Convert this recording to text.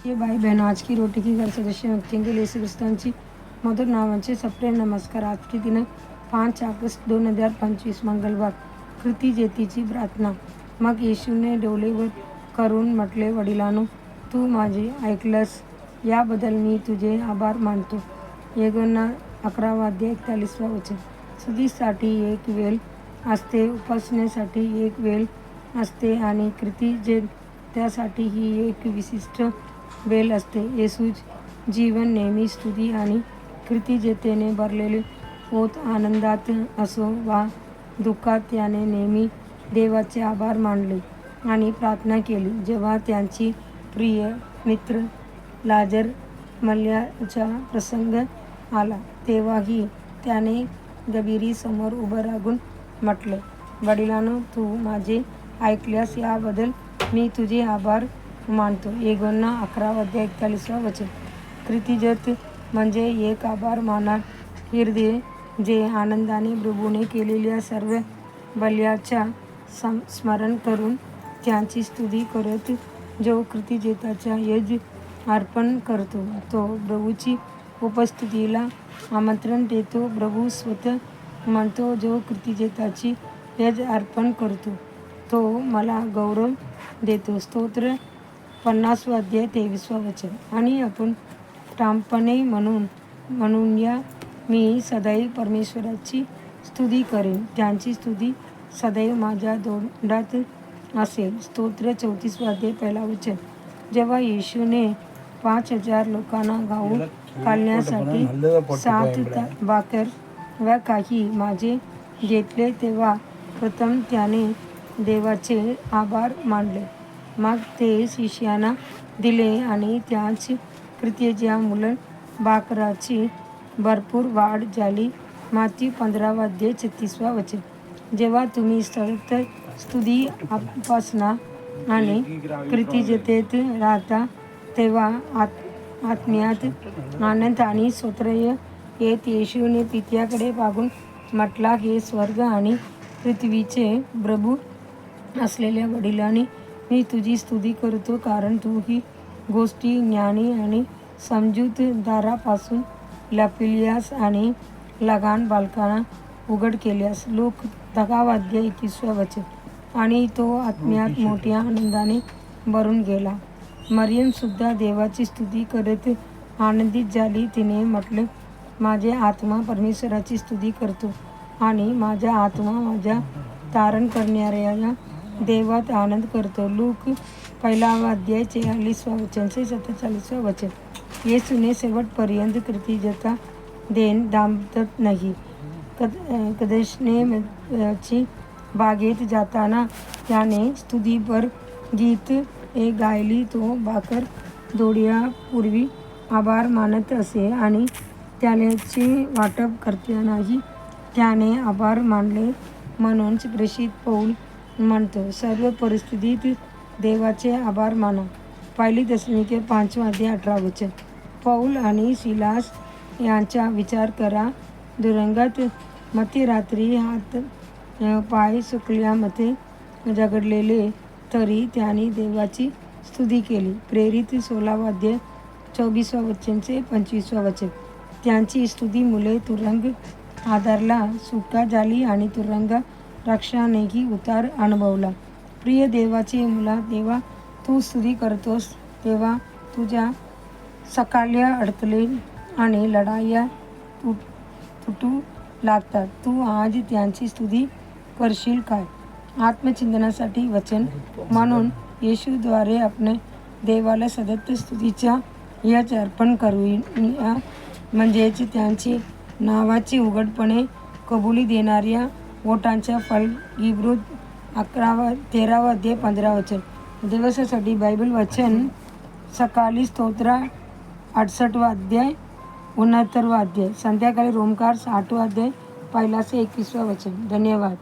ये भाई बहन, आज की रोटी की घर सदस्य व्यक्तियों के लिए यीशु ख्रिस्तांची मधुर नावांचे सप्रेम नमस्कार. आज की दिन 5 ऑगस्ट 2025 मंगळवार. कृती जेतीची प्रार्थना. मग येशूने डोळे वर करून म्हटले, वडिलांनो, तू माझे ऐकलंस, याबद्दल मी तुझे आभार मानतो. यहोना 11:41. स्तुतीसाठी एक वेळ असते, उपासनेसाठी एक वेळ असते आणि कृती त्यासाठी ही एक विशिष्ट वेळ असते. येशू जीवन नेहमी स्तुती आणि कृतज्ञतेने भरलेले होत. आनंदात असो वा दुःखात त्याने नेहमी देवाचे आभार मानले आणि प्रार्थना केली. जेव्हा त्यांची प्रिय मित्र लाजर मरण्याचा प्रसंग आला, तेव्हाही त्याने गबिरी समोर उभं राहून म्हटले, वडिलांनो, तू माझे ऐकल्यास याबद्दल मी तुझे आभार मानतो. यहोना 11:41. कृतज्ञता म्हणजे एक आभार मानणारं हृदय, जे आनंदाने प्रभूने केलेल्या सर्व भल्याचे स्मरण करून त्याची स्तुती करतो. जो कृतज्ञतेचा यज्ञ अर्पण करतो, तो प्रभूची उपस्थितीला आमंत्रण देतो. प्रभू स्वतः म्हणतो, जो कृतज्ञतेचे यज्ञ अर्पण करतो, तो मला गौरव देतो. स्तोत्र 50:23. आणि आपण ठामपणे म्हणूया, मी सदैव परमेश्वराची स्तुती करेन, त्याची स्तुती सदैव माझ्या तोंडात असेल. स्तोत्र 34:1. जेव्हा येशूने 5,000 लोकांना खाऊ घालण्यासाठी 7 भाकर व काही मासे घेतले, तेव्हा प्रथम त्याने देवाचे आभार मानले. मग ते शिष्यांना दिले आणि त्याच कृत्यामुळे भाकराची भरपूर वाढ झाली. मत्ती 15:36. जेव्हा तुम्ही सतत स्तुती, उपासना आणि कृतज्ञतेत राहता, तेव्हा आत्म्यात आनंद आणि स्वातंत्र्य येते. येशूने पित्याकडे पाहून म्हटले, हे स्वर्ग आणि पृथ्वीचे प्रभू असलेल्या वडिलांनी, मी तुझी स्तुती करतो, कारण तू ही गोष्टी ज्ञानी आणि समजूतदारापासून लपविल्यास आणि लहान बालकांना उघड केल्यास. लूक 10:21. आणि तो आत्म्यात मोठ्या आनंदाने भरून गेला. मरियम सुद्धा देवाची स्तुती करत आनंदित झाली. तिने म्हटले, माझा आत्मा परमेश्वराची स्तुती करतो आणि माझा आत्मा माझ्या तारण करणाऱ्या देवात आनंद करतो. लूक 1:46-47. येशूने शेवटपर्यंत कृतज्ञता देणं थांबवलं नाही. गेथसेमनी बागेत जाताना त्याने स्तुतीपर गीत गायली. तो भाकर तोडण्यापूर्वी आभार मानत असे आणि त्याचे वाटप करतानाही त्याने आभार मानले. म्हणून प्रेषित पौल म्हणतो, सर्व परिस्थितीत देवाचे आभार माना. पहिली थेसलोनिके 5:18. पौल आणि सिलास यांचा विचार करा. तुरुंगात मध्यरात्री हात पाय सुकल्यामध्ये जगडलेले तरी त्यांनी देवाची स्तुती केली. प्रेरित 16:24-25. त्यांची स्तुतीमुळे तुरुंग आधारला, सुटका झाली आणि तुरुंग रक्षणानेही उद्धार अनुभवला. प्रिय देवाचे मुला, जेव्हा तू स्तुती करतोस, तेव्हा तुझ्या सगळ्या अडथळे आणि लढाया तुटू लागतात. तू आज त्यांची स्तुती करशील काय? आत्मचिंतनासाठी वचन. म्हणून येशूद्वारे आपण देवाला सतत स्तुतीचा यज्ञ अर्पण करूया, म्हणजेच त्याची नावाची उघडपणे कबुली देणाऱ्या ओठांचे फळ. इब्री 13:15. दिवसासाठी बायबल वचन. सकाळी स्तोत्र 68:69. संध्याकाळी रोमकार 8:1-21. धन्यवाद.